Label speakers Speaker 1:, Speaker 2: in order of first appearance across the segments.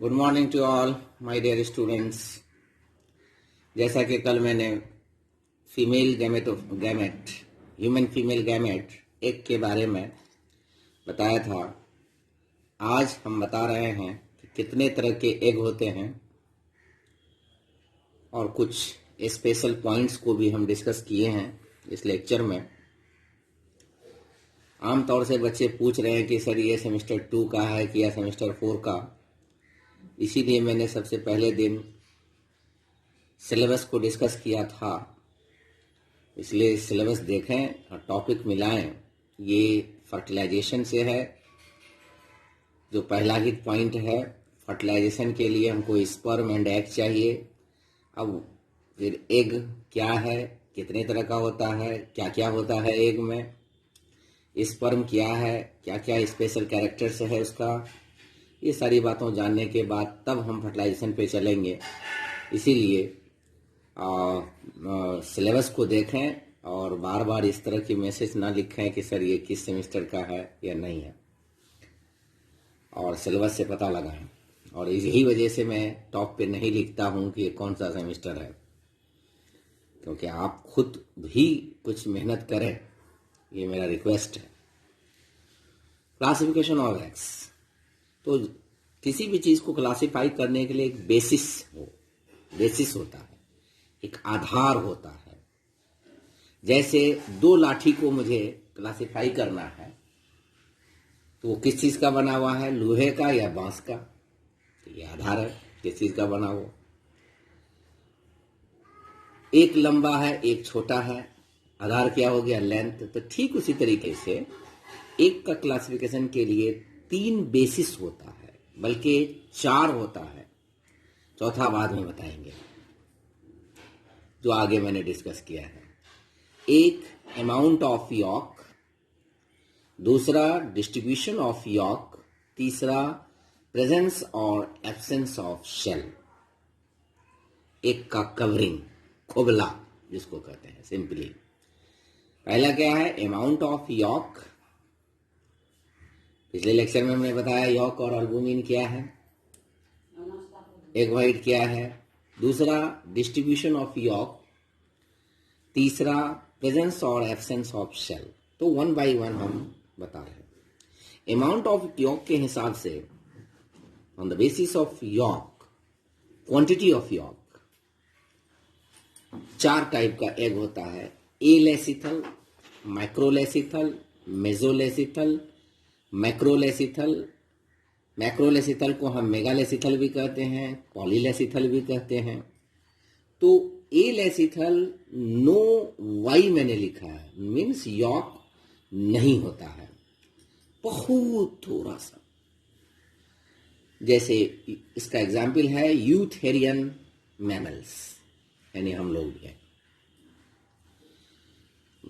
Speaker 1: Good morning to all my dear students. जैसा कि कल मैंने female gamete human female gamete egg के बारे में बताया था, आज हम बता रहे हैं कि कितने तरह के एग होते हैं और कुछ स्पेशल पॉइंट्स को भी हम डिस्कस किए हैं इस लेक्चर में। आमतौर से बच्चे पूछ रहे हैं कि सर ये सेमेस्टर 2 का है कि या सेमेस्टर 4 का, इसीलिए मैंने सबसे पहले दिन सिलेबस को डिस्कस किया था। इसलिए सिलेबस देखें और टॉपिक मिलाएं। ये फर्टिलाइजेशन से है, जो पहला ही पॉइंट है। फर्टिलाइजेशन के लिए हमको स्पर्म एंड एग चाहिए। अब फिर एग क्या है, कितने तरह का होता है, क्या क्या होता है एग में, स्पर्म क्या है, क्या क्या स्पेशल कैरेक्टर्स है उसका, ये सारी बातों जानने के बाद तब हम फर्टिलाइजेशन पे चलेंगे। इसीलिए सिलेबस को देखें और बार बार इस तरह की मैसेज ना लिखें कि सर ये किस सेमेस्टर का है या नहीं है, और सिलेबस से पता लगाएं। और यही वजह से मैं टॉप पे नहीं लिखता हूँ कि ये कौन सा सेमेस्टर है, क्योंकि आप खुद भी कुछ मेहनत करें, ये मेरा रिक्वेस्ट है। क्लासिफिकेशन ऑफ एग्स, तो किसी भी चीज़ को क्लासिफाई करने के लिए एक बेसिस होता है, एक आधार होता है। जैसे दो लाठी को मुझे क्लासिफाई करना है तो वो किस चीज़ का बना हुआ है, लोहे का या बांस का, तो ये आधार है किस चीज़ का बना हुआ। एक लंबा है एक छोटा है, आधार क्या हो गया, लेंथ। तो ठीक उसी तरीके से एक का क्लासिफिकेशन के लिए 3 बेसिस होता है, बल्कि 4 होता है, चौथा बाद में बताएंगे, जो आगे मैंने डिस्कस किया है। एक अमाउंट ऑफ यॉक, दूसरा डिस्ट्रीब्यूशन ऑफ यॉक, तीसरा प्रेजेंस और एब्सेंस ऑफ शेल। एक का कवरिंग, खोबला जिसको कहते हैं सिंपली। पहला क्या है, अमाउंट ऑफ यॉक। पिछले लेक्चर में हमने बताया यॉक और अल्बुमिन क्या है, एग व्हाइट क्या है। दूसरा डिस्ट्रीब्यूशन ऑफ यॉक, तीसरा प्रेजेंस और एब्सेंस ऑफ शेल। तो 1 बाय 1 हम बता रहे हैं। अमाउंट ऑफ यॉक के हिसाब से, on the basis of York, quantity of York, 4 type का एग होता है। एलेसिथल, माइक्रोलेसिथल, मेजोलेसिथल, मैक्रोलेसिथल। मैक्रोलेसिथल को हम मेगालेसिथल भी कहते हैं, पॉलीलेसिथल भी कहते हैं। तो एलेसिथल नो वाई मैंने लिखा है, मीन्स यॉक नहीं होता है, बहुत थोड़ा सा। जैसे इसका एग्जाम्पल है यूथेरियन मैमल्स, यानी हम लोग भी हैं।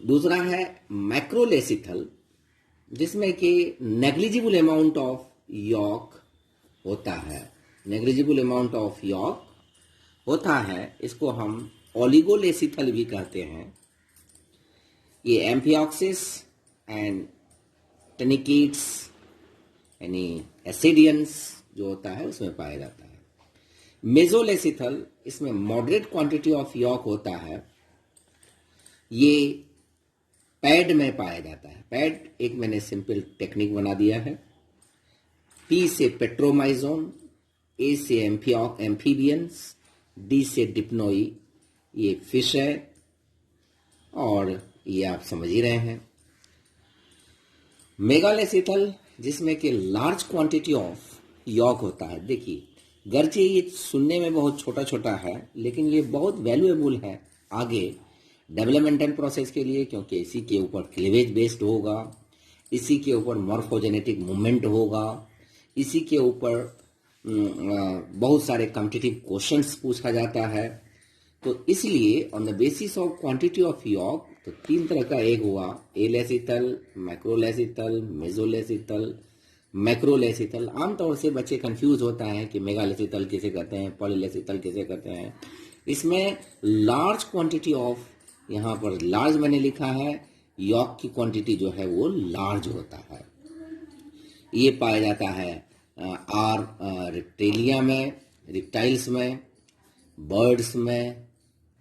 Speaker 1: दूसरा है मैक्रोलेसिथल, जिसमें कि नेग्लिजिबल अमाउंट ऑफ यॉक होता है, नेग्लिजिबल अमाउंट ऑफ यॉक होता है। इसको हम ओलिगोलेसिथल भी कहते हैं। ये एम्फिऑक्सिस एंड टेनिकेट्स यानी एसिडियंस जो होता है उसमें पाया जाता है। मेजोलेसिथल, इसमें मॉडरेट क्वांटिटी ऑफ यॉक होता है। ये पैड में पाया जाता है। पैड एक मैंने सिंपल टेक्निक बना दिया है। पी से पेट्रोमाइजोन, ए से एम्फीबियंस, डी से डिप्नोई, ये फिश है और ये आप समझ ही रहे हैं। मेगालेसिथल, जिसमें कि लार्ज क्वांटिटी ऑफ यॉक होता है। देखिए, गर्चे ये सुनने में बहुत छोटा छोटा है, लेकिन ये बहुत वैल्यूएबल है आगे डेवलपमेंटल प्रोसेस के लिए, क्योंकि इसी के ऊपर क्लीवेज बेस्ड होगा, इसी के ऊपर मॉर्फोजेनेटिक मूवमेंट होगा, इसी के ऊपर बहुत सारे कॉम्पिटिटिव क्वेश्चंस पूछा जाता है। तो इसलिए on the basis of quantity of York, तो 3 तरह का एग हुआ, एलेसिथल, मैक्रोलेसिथल, मेजोलेसिथल, मैक्रोलेसिथल। आमतौर से बच्चे कंफ्यूज होता है कि मेगालेसिथल किसे कहते हैं, पॉलीलेसिथल किसे कहते हैं। इसमें लार्ज क्वांटिटी ऑफ, यहाँ पर लार्ज मैंने लिखा है, यॉक की क्वांटिटी जो है वो लार्ज होता है। ये पाया जाता है आर रिप्टेलिया में, रिप्टाइल्स में, बर्ड्स में,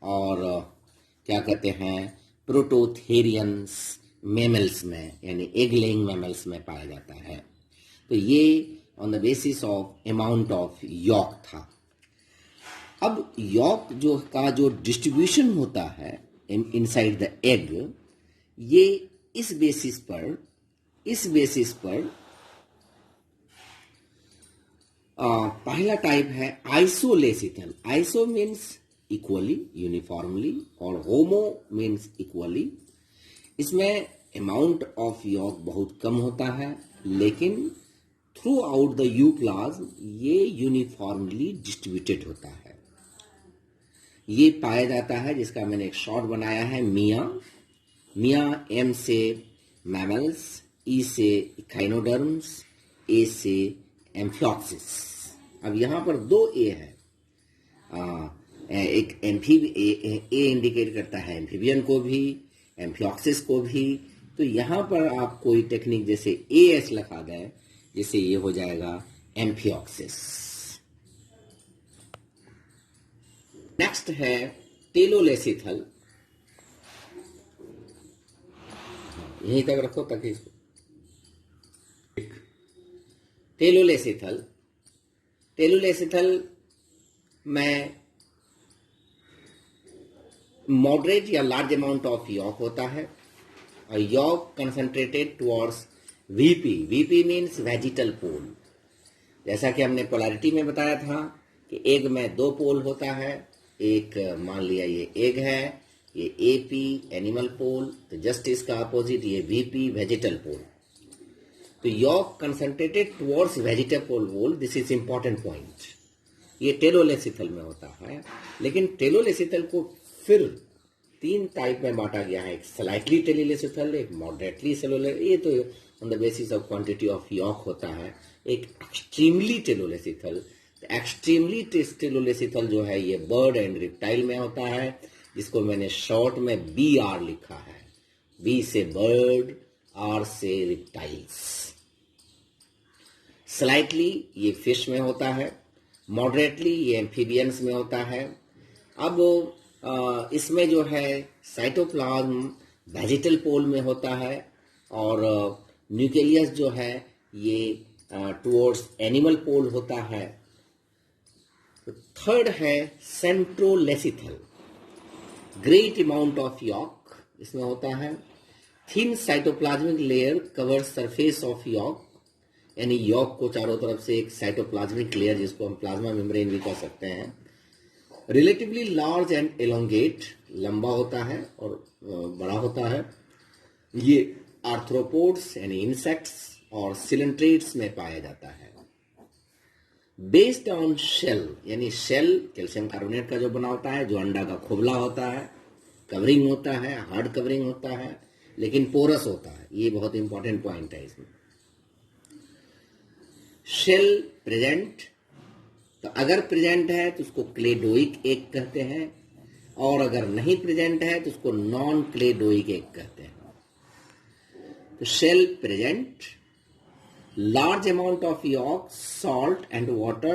Speaker 1: और क्या कहते हैं प्रोटोथेरियंस मैमल्स में, यानी एग लेइंग मैमल्स में पाया जाता है। तो ये on the basis of amount of York था। अब यॉक जो डिस्ट्रीब्यूशन होता है इनसाइड द एग, ये इस बेसिस पर पहला टाइप है आइसोलेसिथल। आइसो मीन्स इक्वली, यूनिफॉर्मली, और होमो मीन्स इक्वली। इसमें अमाउंट ऑफ यॉक बहुत कम होता है, लेकिन थ्रू आउट द यूप्लाज्म ये यूनिफॉर्मली डिस्ट्रीब्यूटेड होता है। ये पाया जाता है, जिसका मैंने एक शॉर्ट बनाया है, मिया। एम से मैमल्स, ई से इकाइनोडर्म्स, ए से एम्फियोक्सिस। अब यहाँ पर 2 ए है। एक ए इंडिकेट करता है एम्फीबियन को भी, एम्फियोक्सिस को भी। तो यहाँ पर आप कोई टेक्निक जैसे एस लगा दें, जैसे ये हो जाएगा एम्फियोक्सिस। नेक्स्ट है टेलोलेसिथल। यहीं तक रखो ताकि इसको टेलोलेसिथल में मॉडरेट या लार्ज अमाउंट ऑफ यॉक होता है, और yolk concentrated towards VP means vegetal pole. जैसा कि हमने पोलैरिटी में बताया था कि एग में 2 पोल होता है। एक मान लिया ये एग है, ये एपी एनिमल पोल, तो जस्ट इसका अपोजिट ये वीपी वेजिटल पोल। तो yolk concentrated towards vegetable pole, this is important point. ये टेलोलेसिथल में होता है। लेकिन टेलोलेसिथल को फिर 3 टाइप में बांटा गया है, एक स्लाइटली टेलोलेसिथल, एक मॉडरेटली सेलुलर, ये तो on the basis of quantity of York होता है, एक एक्सट्रीमली टेलोलेसिथल। एक्सट्रीमली टेलोलेसिथल जो है ये बर्ड एंड रिप्टाइल में होता है, जिसको मैंने शॉर्ट में BR लिखा है। B से बर्ड, R से रिप्टाइल्स। स्लाइटली ये फिश में होता है, मॉडरेटली ये एम्फीबियंस में होता है। अब इसमें जो है साइटोप्लाज्म वेजिटल पोल में होता है, और न्यूक्लियस जो है ये टुवर्ड्स एनिमल पोल होता है। तो थर्ड है centrolecithal. Great amount of York इसमें होता है। Thin cytoplasmic layer cover surface of York, यानी यॉक को चारों तरफ से एक साइटोप्लाज्मिक लेयर, जिसको हम प्लाज्मा मेम्ब्रेन भी कह सकते हैं। रिलेटिवली लार्ज एंड एलोंगेट, लंबा होता है और बड़ा होता है। ये आर्थ्रोपोड्स यानी इंसेक्ट्स और सिलेंट्रेट्स में पाया जाता है। बेस्ड ऑन शेल, यानी शेल कैल्शियम कार्बोनेट का जो बना होता है, जो अंडा का खोबला होता है, कवरिंग होता है, हार्ड कवरिंग होता है, लेकिन पोरस होता है। ये बहुत इंपॉर्टेंट पॉइंट है इसमें। शेल प्रेजेंट, तो अगर प्रेजेंट है तो उसको क्लेडोइक एग कहते हैं, और अगर नहीं प्रेजेंट है तो उसको नॉन क्लेडोइक एग कहते हैं। तो shell present, large amount of yolk, salt and water,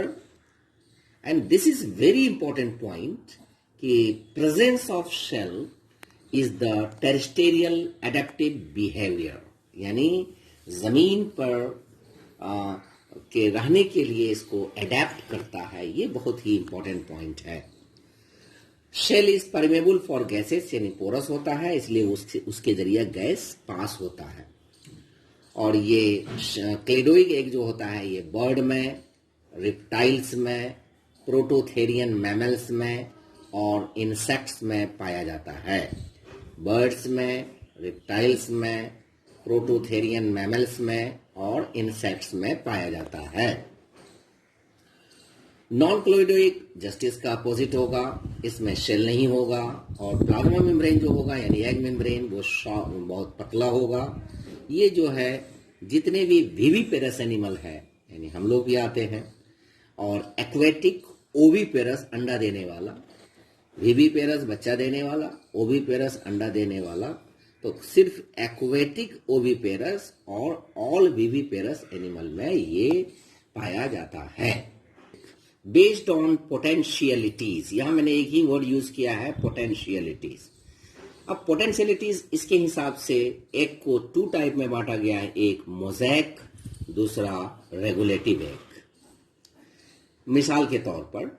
Speaker 1: and this is very important point कि presence of shell is the terrestrial adaptive behavior, यानी जमीन पर के रहने के लिए इसको अडेप्ट करता है। ये बहुत ही इंपॉर्टेंट पॉइंट है। Shell is permeable for gases, यानी पोरस होता है, इसलिए उसके जरिए गैस पास होता है। और ये क्लेडोइक एग जो होता है ये बर्ड में, रिप्टाइल्स में, प्रोटोथेरियन मैमल्स में और इंसेक्ट्स में पाया जाता है। बर्ड्स में, रिप्टाइल्स में, प्रोटोथेरियन मैमल्स में और इंसेक्ट्स में पाया जाता है। नॉन क्लोइडोइक जस्ट इसका अपोजिट होगा, इसमें शेल नहीं होगा, और प्लाज्मा मेम्ब्रेन जो होगा यानी एग मेम्ब्रेन वो बहुत पतला होगा। ये जो है जितने भी विविपेरस एनिमल है, यानी हम लोग भी आते हैं, और एक्वेटिक ओविपेरस अंडा देने वाला, विविपेरस बच्चा देने वाला, ओविपेरस अंडा देने वाला, तो सिर्फ एक्वेटिक ओविपेरस और ऑल विविपेरस एनिमल में ये पाया जाता है। बेस्ड ऑन पोटेंशियलिटीज, यहां मैंने एक ही वर्ड यूज किया है, पोटेंशियलिटीज। अब पोटेंशियलिटीज इसके हिसाब से एग को 2 टाइप में बांटा गया है, एक मोज़ेक, दूसरा रेगुलेटिव एग। मिसाल के तौर पर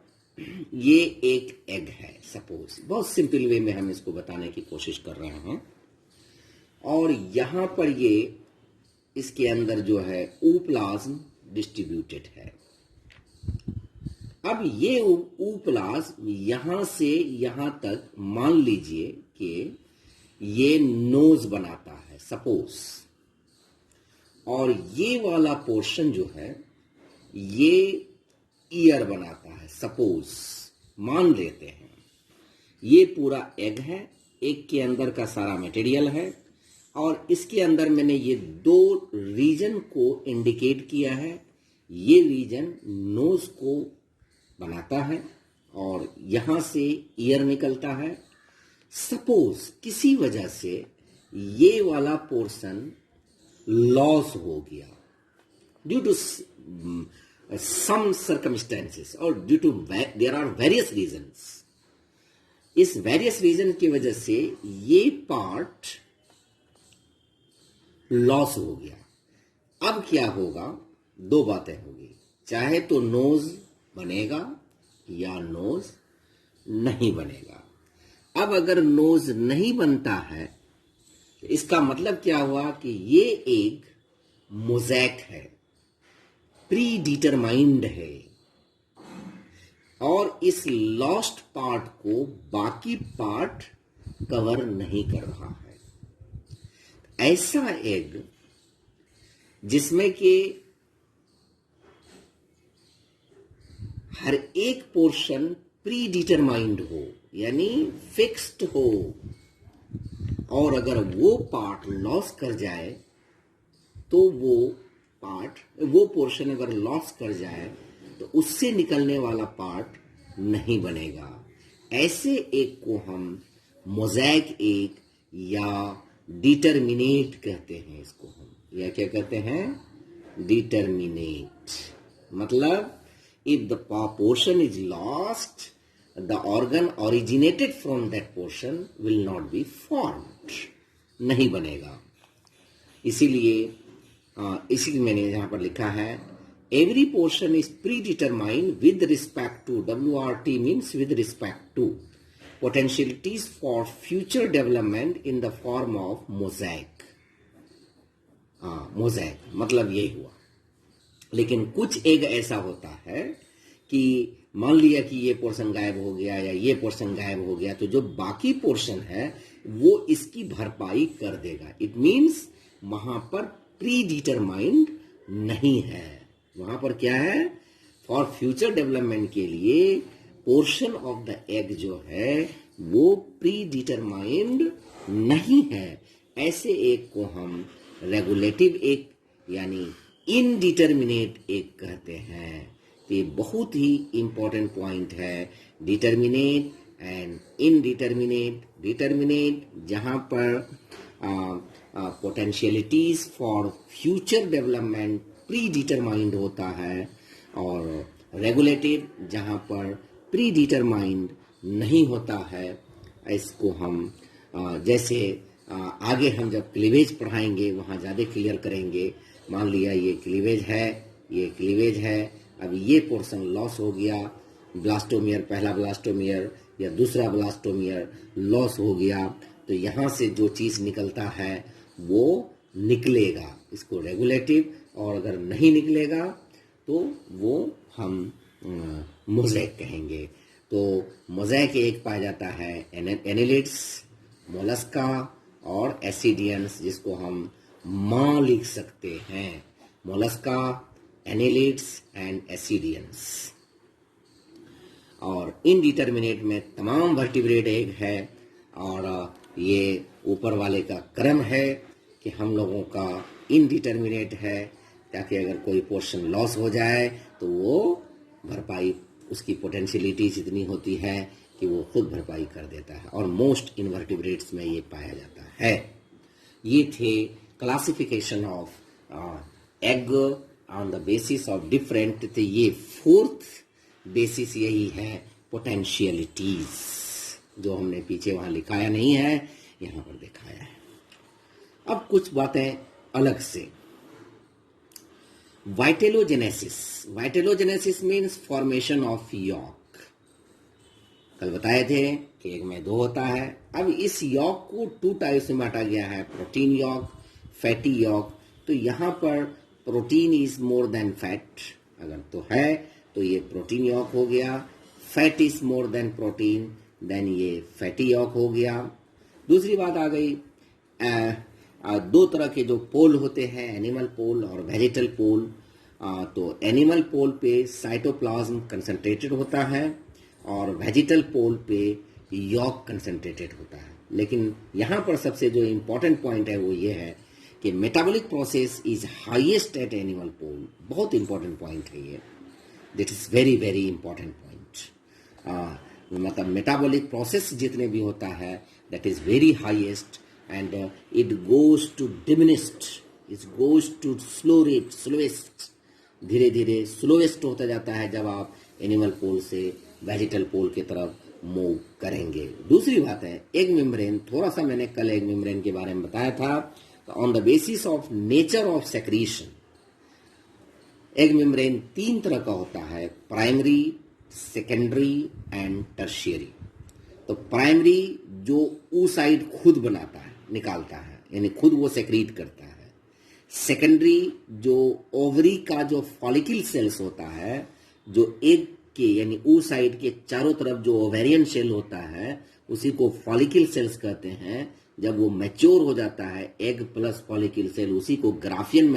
Speaker 1: ये एक एग है, सपोज, बहुत सिंपल वे में हम इसको बताने की कोशिश कर रहे हैं, और यहां पर ये इसके अंदर जो है ऊप्लाज्म डिस्ट्रीब्यूटेड है। अब ये ऊप्लाज्म यहां से यहां तक मान लीजिए कि ये नोज बनाता है, सपोज, और ये वाला पोर्शन जो है ये ईयर बनाता है, सपोज, मान लेते हैं। ये पूरा एग है, एग के अंदर का सारा मटेरियल है, और इसके अंदर मैंने ये 2 रीजन को इंडिकेट किया है। ये रीजन नोज को बनाता है और यहां से ईयर निकलता है। सपोज किसी वजह से ये वाला पोर्शन लॉस हो गया due to some circumstances or due to there are various reasons. इस various reason की वजह से ये पार्ट लॉस हो गया। अब क्या होगा, 2 बातें होगी, चाहे तो नोज बनेगा या नोज नहीं बनेगा। अब अगर नोज नहीं बनता है तो इसका मतलब क्या हुआ कि ये एक मोज़ेक है, प्री डिटरमाइंड है, और इस लॉस्ट पार्ट को बाकी पार्ट कवर नहीं कर रहा है। ऐसा एग जिसमें कि हर एक पोर्शन प्री डिटरमाइंड हो, यानी फिक्स्ड हो, और अगर वो पार्ट लॉस कर जाए तो वो पोर्शन अगर लॉस कर जाए तो उससे निकलने वाला पार्ट नहीं बनेगा। ऐसे एक को हम मोज़ेक एग या डिटरमिनेट कहते हैं। इसको हम या क्या कहते हैं, डिटरमिनेट। मतलब if the portion is lost, the organ originated from that portion will not be formed, नहीं बनेगा। इसीलिए इसी मैंने यहां पर लिखा है, every portion is predetermined with respect to, WRT means with respect to, potentialities for future development in the form of mosaic. Mosaic मतलब यही हुआ। लेकिन कुछ एग ऐसा होता है कि मान लिया कि ये पोर्शन गायब हो गया या ये पोर्शन गायब हो गया, तो जो बाकी पोर्शन है वो इसकी भरपाई कर देगा। इट मीन्स वहां पर प्री डिटरमाइंड नहीं है, वहां पर क्या है, फॉर फ्यूचर डेवलपमेंट के लिए पोर्शन ऑफ द एग जो है वो प्री डिटरमाइंड नहीं है। ऐसे एग को हम रेगुलेटिव एग यानी इनडिटरमिनेट एग कहते हैं। तो ये बहुत ही इंपॉर्टेंट पॉइंट है, डिटरमिनेट एंड इनडिटरमिनेट। डिटरमिनेट जहां पर potentialities for future development pre determined होता है, और रेगुलेटिव जहां पर प्री डिटरमाइंड नहीं होता है। इसको हम जैसे आगे हम जब क्लीवेज पढ़ाएंगे वहां ज्यादा क्लियर करेंगे। मान लिया ये क्लीवेज है, ये क्लीवेज है, अब ये पोर्शन लॉस हो गया, ब्लास्टोमियर, पहला ब्लास्टोमियर या दूसरा ब्लास्टोमियर लॉस हो गया, तो यहां से जो चीज निकलता है वो निकलेगा, इसको रेगुलेटिव, और अगर नहीं निकलेगा तो वो हम मोज़ेक कहेंगे। तो मोज़ेक एक पाया जाता है एनेलिड्स, मोलस्का और एसिडियंस, जिसको हम मां लिख सकते हैं, मोलस्का, एनेलिड्स एंड एसिडियंस। और इनडिटरमिनेट में तमाम वर्टिब्रेट एग है, और ये ऊपर वाले का क्रम है कि हम लोगों का इनडिटरमिनेट है, ताकि अगर कोई पोर्शन लॉस हो जाए तो वो भरपाई, उसकी पोटेंशियलिटी इतनी होती है कि वो खुद भरपाई कर देता है, और मोस्ट इनवर्टिब्रेट्स में ये पाया जाता है। ये थे classification of egg on the basis of different, तो ये फोर्थ बेसिस यही है पोटेंशियलिटीज, जो हमने पीछे वहां लिखाया नहीं है, यहां पर दिखाया है। अब कुछ बातें अलग से। वाइटेलोजेनेसिस, वाइटेलोजेनेसिस मीन्स फॉर्मेशन ऑफ यॉक। कल बताए थे कि एक में 2 होता है। अब इस यॉक को 2 टाइप्स में बांटा गया है, प्रोटीन यॉक, फैटी यॉक। तो यहां पर protein is more than fat, अगर तो है तो ये प्रोटीन यॉक हो गया। Fat is more than protein, then ये फैटी यॉक हो गया। दूसरी बात आ गई, 2 तरह के जो पोल होते हैं, एनिमल पोल और वेजिटल पोल। तो एनिमल पोल पे साइटोप्लाज्म कंसंट्रेटेड होता है और वेजिटल पोल पे यॉक कंसंट्रेटेड होता है। लेकिन यहाँ पर सबसे जो इम्पोर्टेंट पॉइंट है वो ये है कि metabolic process is highest at animal pole. बहुत इंपॉर्टेंट पॉइंट है ये, that is very very important point. मतलब मेटाबॉलिक प्रोसेस जितने भी होता है that is very highest and it goes to diminished, it goes to slow rate, slowest, धीरे धीरे स्लोएस्ट होता जाता है जब आप एनिमल पोल से वेजिटल पोल की तरफ मूव करेंगे। दूसरी बात है एग मेम्ब्रेन, थोड़ा सा मैंने कल एग मेम्ब्रेन के बारे में बताया था। On the basis of nature of secretion, egg membrane 3 तरह का होता है, प्राइमरी, सेकेंडरी एंड टर्शियरी। तो प्राइमरी जो oocyte खुद बनाता है, निकालता है, यानी खुद वो सेक्रीट करता है। सेकेंडरी जो ओवरी का जो फॉलिकल सेल्स होता है, जो एग के यानी oocyte के चारों तरफ जो ओवेरियन सेल होता है उसी को फॉलिकल सेल्स कहते हैं। जब वो मैच्योर हो जाता है, एग प्लस फॉलिकल सेल, उसी को ग्राफियन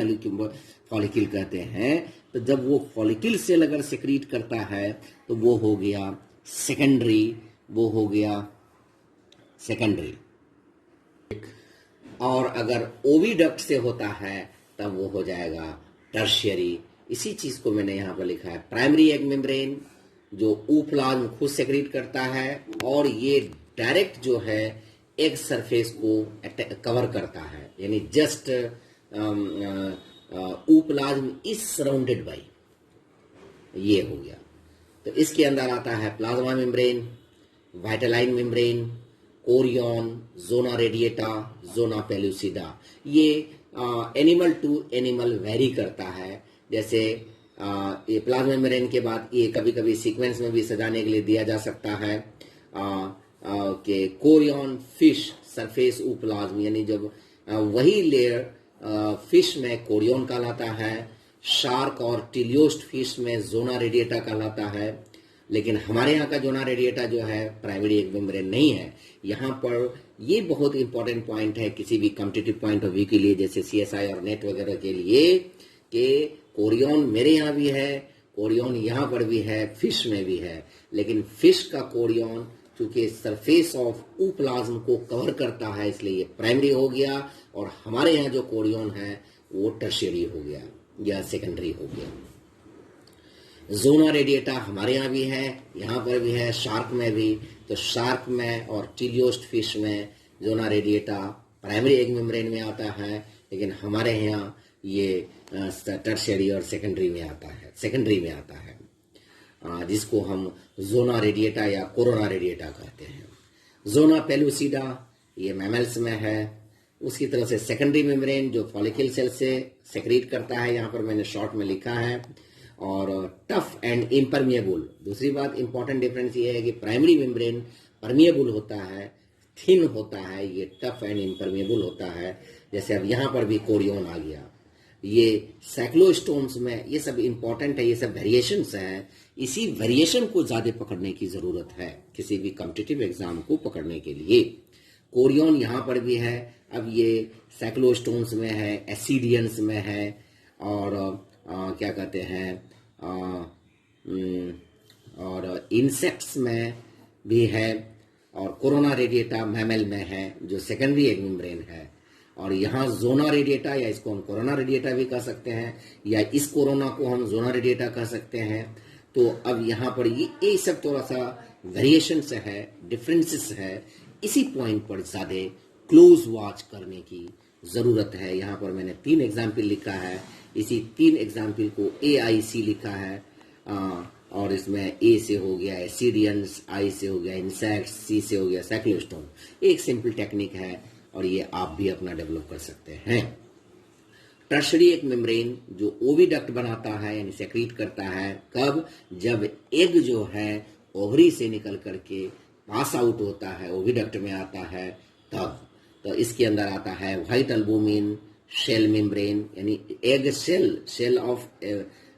Speaker 1: फॉलिकल कहते हैं। तो जब वो फॉलिकल सेल अगर सेक्रीट करता है तो वो हो गया सेकेंडरी, वो हो गया सेकेंडरी। और अगर ओविडक्ट से होता है तब वो हो जाएगा टर्शियरी। इसी चीज को मैंने यहां पर लिखा है, प्राइमरी एग मेम्ब्रेन जो ऊप्लाज्म खुद सेक्रेट करता है और ये डायरेक्ट जो है एग सरफेस को कवर करता है, यानी जस्ट ऊप्लाज्म इज सराउंडेड बाई, ये हो गया। तो इसके अंदर आता है plasma membrane, vitelline membrane, Korean, जोना रेडिएटा, जोना पेलुसिडा। ये एनिमल टू एनिमल वेरी करता है। जैसे ये प्लाज्मा मेम्ब्रेन के बाद ये कभी कभी सीक्वेंस में भी सजाने के लिए दिया जा सकता है कि कोरियन फिश सरफेस ऊप्लाज्म, यानी जब वही लेयर फिश में कोरियन कहलाता है, शार्क और टिलियोस्ट फिश में जोना रेडिएटा कहलाता है। लेकिन हमारे यहाँ का जोना रेडिएटा जो है प्राइमरी एग मेम्ब्रेन नहीं है। यहाँ पर ये बहुत इंपॉर्टेंट पॉइंट है किसी भी कॉम्पिटिटिव पॉइंट ऑफ व्यू के लिए, जैसे सीएसआई और नेट वगैरह के लिए, कि कोरियन मेरे यहाँ भी है, कोरियन यहाँ पर भी है, फिश में भी है। लेकिन फिश का कोरियन चूंकि सरफेस ऑफ ऊप्लाज्म को कवर करता है इसलिए ये प्राइमरी हो गया, और हमारे यहाँ जो कोरियन है वो टर्शियरी हो गया या सेकेंडरी हो गया। जोना रेडिएटा हमारे यहाँ भी है, यहाँ पर भी है, शार्क में भी। तो शार्क में और टिलियोस्ट फिश में जोना रेडिएटा प्राइमरी एग मेम्ब्रेन में आता है, लेकिन हमारे यहाँ ये टर्शियरी और सेकेंडरी में आता है, सेकेंडरी में आता है, जिसको हम जोना रेडिएटा या कोरोना रेडिएटा कहते हैं। जोना पेलुसिडा ये मैमल्स में है। उसकी तरफ से सेकेंडरी मेम्ब्रेन जो फॉलिकल सेल से सेक्रेट करता है, यहाँ पर मैंने शॉर्ट में लिखा है। और टफ एंड इम्परमिएबल, दूसरी बात इंपॉर्टेंट डिफरेंस ये है कि प्राइमरी मेम्ब्रेन परमिएबल होता है, थिन होता है, ये टफ एंड इम्परमिएबल होता है। जैसे अब यहाँ पर भी कोरियन आ गया, ये साइक्लोस्टोम्स में, ये सब इंपॉर्टेंट है, ये सब वेरिएशंस हैं। इसी वेरिएशन को ज्यादा पकड़ने की जरूरत है किसी भी कॉम्पिटिटिव एग्जाम को पकड़ने के लिए। कोरियन यहाँ पर भी है, अब ये साइक्लोस्टोम्स में है, एसिडियंस में है, और क्या कहते हैं, और इंसेक्ट्स में भी है, और कोरोना रेडिएटा मैमल में है जो सेकेंडरी एग मेम्ब्रेन है। और यहाँ जोना रेडिएटा, या इसको हम कोरोना रेडिएटा भी कह सकते हैं, या इस कोरोना को हम जोना रेडिएटा कह सकते हैं। तो अब यहाँ पर ये सब थोड़ा सा वेरिएशंस है, डिफरेंसेस है, इसी पॉइंट पर ज्यादा क्लोज वॉच करने की जरूरत है। यहाँ पर मैंने 3 एग्जाम्पल लिखा है, इसी 3 एग्जाम्पल को AIC लिखा है, और इसमें A से हो गया एसिडियंस, I से हो गया इंसेक्ट्स, C से हो गया साइक्लोस्टोम। एक सिंपल टेक्निक है और ये आप भी अपना डेवलप कर सकते हैं। टर्शरी एक मेम्ब्रेन जो ओविडक्ट बनाता है यानी सेक्रीट करता है, कब? जब एग जो है ओवरी से निकल करके पास आउट होता है, ओविडक्ट में आता है तब। तो इसके अंदर आता है व्हाइट अल्बुमिन, शेल मेम्ब्रेन यानी एग शेल ऑफ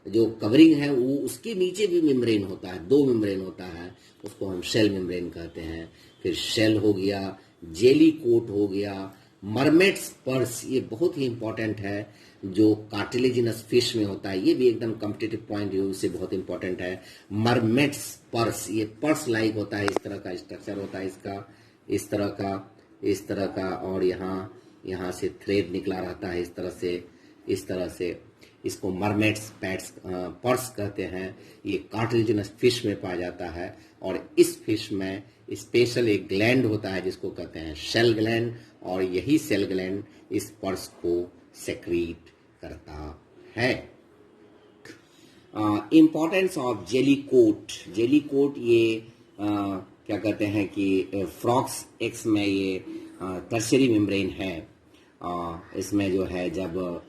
Speaker 1: जो कवरिंग है वो उसके नीचे भी मेम्ब्रेन होता है, 2 मेम्ब्रेन होता है, उसको हम शेल मेम्ब्रेन कहते हैं। फिर शेल हो गया, जेली कोट हो गया, मरमेट्स पर्स, ये बहुत ही इंपॉर्टेंट है, जो कार्टिलेजिनस फिश में होता है, ये भी एकदम कॉम्पिटिटिव पॉइंट व्यू से बहुत इंपॉर्टेंट है। मरमेट्स पर्स, ये पर्स लाइक होता है, इस तरह का स्ट्रक्चर होता है इसका, इस तरह का, और यहाँ से थ्रेड निकला रहता है इस तरह से। इसको मरमेट्स पर्स कहते हैं। ये कार्टिलेजिनस फिश में पाया जाता है, और इस फिश में स्पेशल एक ग्लैंड होता है जिसको कहते हैं शेल ग्लैंड, और यही सेल ग्लैंड इस पर्स को सेक्रीट करता है। इम्पोर्टेंस ऑफ जेली कोट, ये क्या कहते हैं कि फ्रॉक्स एक्स में ये टर्शियरी मेम्ब्रेन है। इसमें जो है जब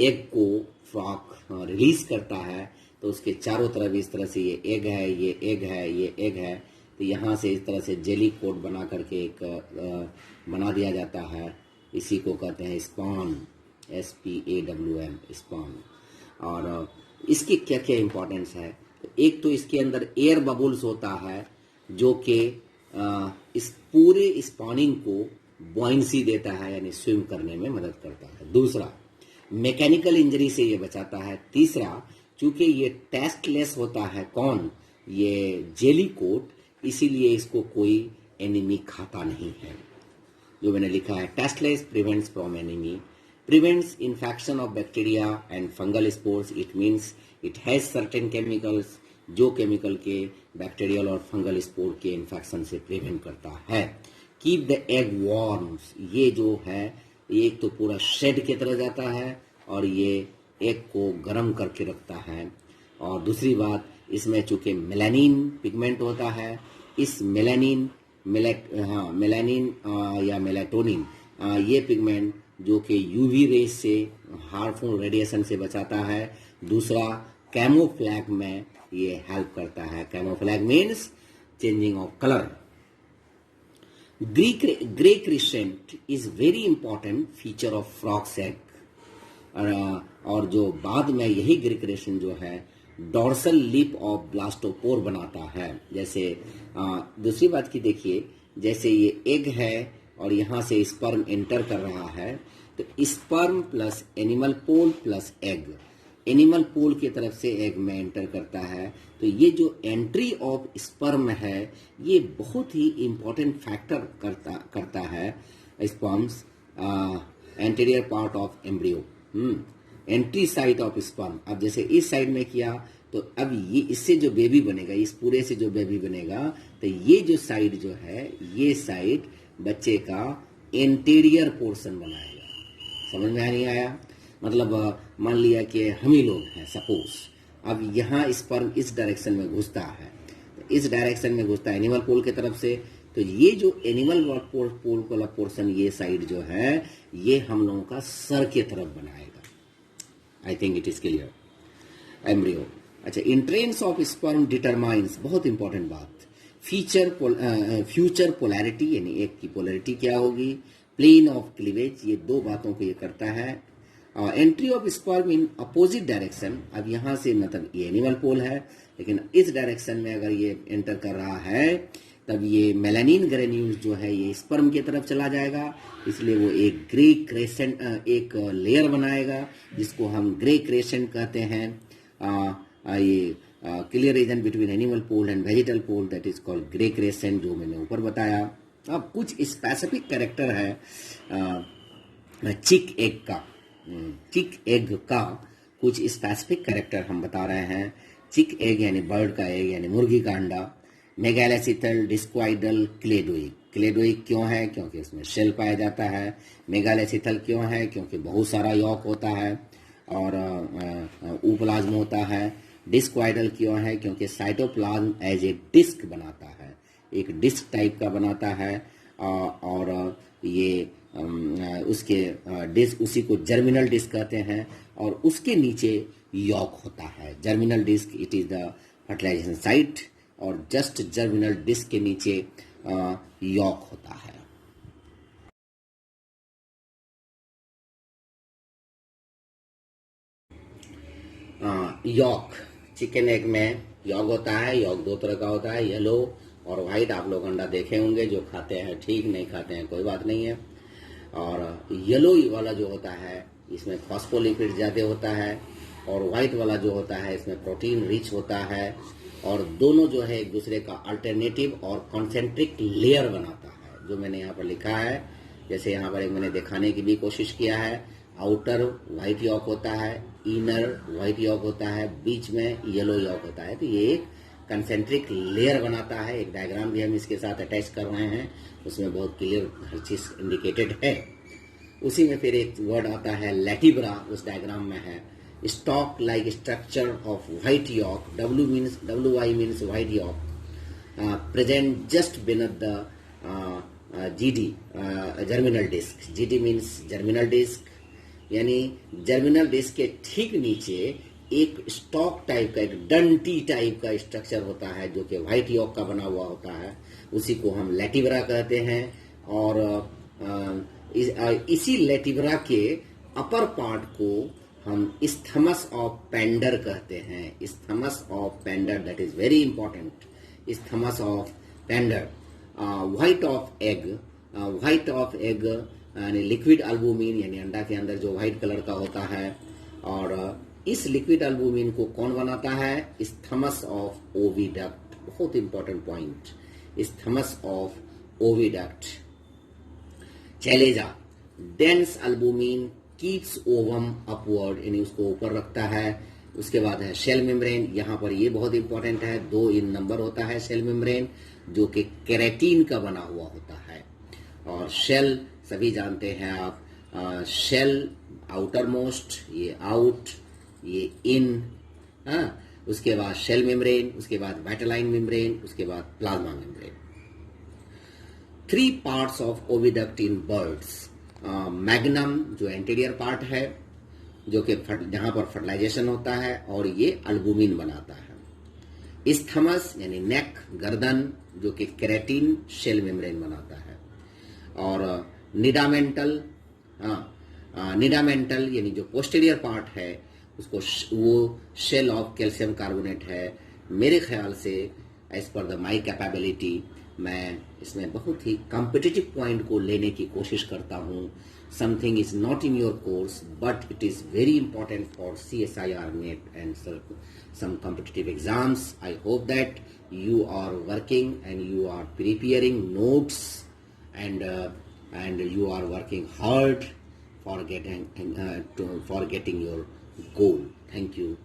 Speaker 1: एग को फ्रॉक रिलीज करता है तो उसके चारों तरफ इस तरह से ये एग है, ये एग है, ये एग है, तो यहाँ से इस तरह से जेली कोट बना करके एक बना दिया जाता है। इसी को कहते हैं स्पॉन, SPAWN, स्पॉन। और इसकी क्या क्या इम्पोर्टेंस है? तो एक तो इसके अंदर एयर बबल्स होता है जो कि इस पूरे स्पॉनिंग को बॉइंसी देता है यानी स्विम करने में मदद करता है। दूसरा, मैकेनिकल इंजरी से ये बचाता है। तीसरा, चूंकि ये टेस्टलेस होता है, कौन? ये जेली कोट, इसीलिए इसको कोई एनिमी खाता नहीं है। जो मैंने लिखा है, tasteless, prevents from enemy, prevents infection of bacteria and fungal spores. It means it has certain chemicals जो केमिकल के बैक्टीरियल और फंगल स्पोर के इन्फेक्शन से प्रिवेंट करता है। कीप द एग वार्म्स, ये जो है एक तो पूरा शेड की तरह जाता है और ये एग को गर्म करके रखता है। और दूसरी बात, इसमें चूंकि मेलानिन पिगमेंट होता है, इस मेलानिन या मेलाटोनिन, ये पिगमेंट जो कि यूवी रेज से, हार्मफुल रेडिएशन से बचाता है। दूसरा, कैमोफ्लैग में ये हेल्प करता है। Camouflage means changing of colour. Grey crescent is very important feature of frog's egg, और जो बाद में यही ग्रे क्रिसेंट जो है डॉर्सल लिप ऑफ ब्लास्टोपोर बनाता है। जैसे दूसरी बात की देखिए, जैसे ये एग है और यहाँ से स्पर्म एंटर कर रहा है, तो स्पर्म प्लस एनिमल पोल प्लस एग, एनिमल पोल की तरफ से एग में एंटर करता है। तो ये जो एंट्री ऑफ स्पर्म है ये बहुत ही इंपॉर्टेंट फैक्टर करता है sperms, anterior part of embryo, entry site of sperm. अब जैसे इस साइड में किया तो अब ये इससे जो बेबी बनेगा, इस पूरे से जो बेबी बनेगा, तो ये जो साइड जो है, ये साइड बच्चे का एंटीरियर पोर्शन बनाएगा। समझ में नहीं आया? मतलब मान लिया कि हम ही लोग हैं सपोज, अब यहाँ स्पर्म इस डायरेक्शन में घुसता है, तो इस डायरेक्शन में घुसता है एनिमल पोल की तरफ से, तो ये जो एनिमल पोल वाला पोर्शन, ये साइड जो है, ये हम लोगों का सर के तरफ बनाएगा। I think it is clear. Embryo, अच्छा, इंट्रेंस ऑफ स्पर्म डिटरमाइंस, बहुत इंपॉर्टेंट बात, फ्यूचर पोलैरिटी, यानी एक की पोलैरिटी क्या होगी, प्लेन ऑफ क्लीवेज, ये दो बातों को ये करता है। Entry of sperm in opposite direction, अब यहाँ से मतलब ये एनिमल पोल है, लेकिन इस डायरेक्शन में अगर ये एंटर कर रहा है तब ये मेलानिन ग्रेन्यूल्स जो है ये स्पर्म की तरफ चला जाएगा, इसलिए वो एक ग्रे क्रेसेंट, एक लेयर बनाएगा जिसको हम ग्रे क्रेसेंट कहते हैं। ये clear region between animal pole and vegetal pole, that is called grey crescent, जो मैंने ऊपर बताया। अब कुछ स्पेसिफिक कैरेक्टर है चिक एग का कुछ स्पेसिफिक कैरेक्टर हम बता रहे हैं। चिक एग यानी बर्ड का एग यानी मुर्गी का अंडा, मेगालेसिथल, डिस्क्वाइडल, क्लेडोइक। क्लेडोइक क्यों है? क्योंकि उसमें शेल पाया जाता है। मेगालेसिथल क्यों है? क्योंकि बहुत सारा यॉक होता है। और ऊप्लाज्म होता है। डिस्क्वाइडल क्यों है? क्योंकि साइटोप्लाज्म एज ए डिस्क बनाता है, एक डिस्क टाइप का बनाता है। और ये उसके डिस्क, उसी को जर्मिनल डिस्क कहते हैं। और उसके नीचे यॉक होता है। Germinal disc it is the fertilization site, और जस्ट जर्मिनल डिस्क के नीचे यॉक होता है। यॉक, चिकन एग में यॉक होता है। यॉक दो तरह का होता है, येलो और वाइट। आप लोग अंडा देखे होंगे, जो खाते हैं ठीक, नहीं खाते हैं कोई बात नहीं है। और येलो वाला जो होता है इसमें फॉस्फोलिपिड ज़्यादा होता है, और वाइट वाला जो होता है इसमें प्रोटीन रिच होता है। और दोनों जो है एक दूसरे का अल्टरनेटिव और कॉन्सेंट्रिक लेयर बनाता है, जो मैंने यहाँ पर लिखा है। जैसे यहाँ पर एक मैंने दिखाने की भी कोशिश किया है। आउटर व्हाइट यॉक होता है, इनर व्हाइट यॉक होता है, बीच में येलो यॉक होता है। तो ये एक कंसेंट्रिक लेयर बनाता है। एक डायग्राम भी हम इसके साथ अटैच कर रहे हैं, उसमें बहुत क्लियर हर चीज इंडिकेटेड है। उसी में फिर एक वर्ड आता है लैटिब्रा, उस डायग्राम में है। Stalk like structure of white yolk, WY means white yolk, present just beneath the GD, germinal disc. GD means germinal disc, यानी जर्मिनल डिस्क के ठीक नीचे एक स्टॉक टाइप का, एक डंटी टाइप का स्ट्रक्चर होता है, जो कि व्हाइट यॉक का बना हुआ होता है। उसी को हम लैटिब्रा कहते हैं। और इसी लैटिब्रा के अपर पार्ट को हम इस्थमस ऑफ पेंडर कहते हैं। Isthmus of Pander, that is very important. Isthmus of Pander. White of egg, white of egg यानी लिक्विड अल्बुमिन, यानी अंडा के अंदर जो व्हाइट कलर का होता है। और इस लिक्विड अल्बुमिन को कौन बनाता है? Isthmus of oviduct. बहुत important point, isthmus of oviduct. Chalaza, dense albumin keeps ovum upward, यानी उसको ऊपर रखता है। उसके बाद है शेल मेम्ब्रेन। यहाँ पर ये बहुत इंपॉर्टेंट है, 2 इन नंबर होता है शेल मेम्ब्रेन, जो कि केराटिन का बना हुआ होता है। और शेल सभी जानते हैं आप, शेल आउटर मोस्ट, ये आउट, ये इन। उसके बाद शेल मेम्ब्रेन, उसके बाद वाइटलाइन मेम्ब्रेन, उसके बाद plasma membrane. 3 parts of oviduct in birds. Magnum जो एंटीरियर पार्ट है, जो कि जहां पर फर्टिलाइजेशन होता है, और ये अल्बुमिन बनाता है। इस्थमस यानी नेक, गर्दन, जो कि केराटिन शेल मेम्ब्रेन बनाता है। और निडामेंटल, निडामेंटल यानी जो पोस्टीरियर पार्ट है, उसको वो शेल ऑफ कैल्शियम कार्बोनेट है। मेरे ख्याल से as per the my capability, मैं इसमें बहुत ही कॉम्पिटिटिव पॉइंट को लेने की कोशिश करता हूँ। Something is not in your course, but it is very important for CSIR NET and some competitive exams. I hope that you are working and you are preparing notes, and you are working hard for getting your goal. Thank you.